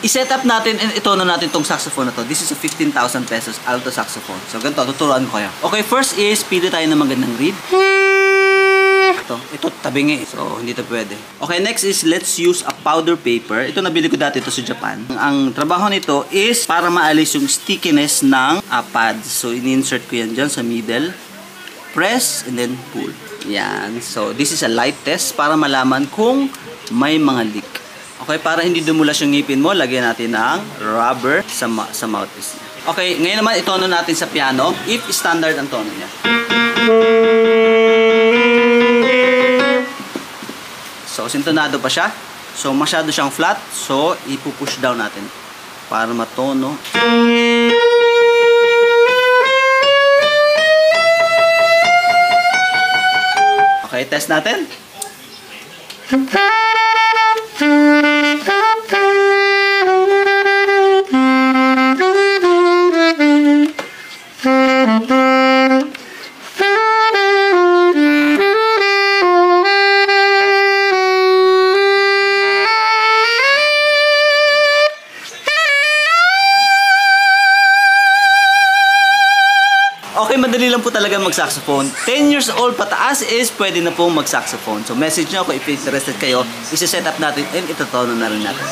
I-set up natin and itono natin tong saxophone na to. This is a 15,000 pesos alto saxophone. So ganito, tuturuan ko kayo. Okay, first is pili tayo ng magandang reed. Ito tabingi. So hindi to pwede. Okay, next is let's use a powder paper. Ito nabili ko dati ito sa Japan. Ang trabaho nito is para maalis yung stickiness ng pads. So in-insert ko yan dyan sa middle. Press and then pull. Yan. So this is a light test para malaman kung may mga leak. Okay, para hindi dumulas yung ngipin mo, lagyan natin ng rubber sa mouthpiece niya. Okay, ngayon naman itono natin sa piano if standard ang tono niya. So sintonado pa siya. So masyado siyang flat. So ipupush down natin para matono. Okay, test natin. Okay, madali lang po talaga mag-saxophone. 10 years old pataas is pwede na pong mag-saxophone. So message nyo ako if interested kayo, isi-set up natin and itotono na rin natin.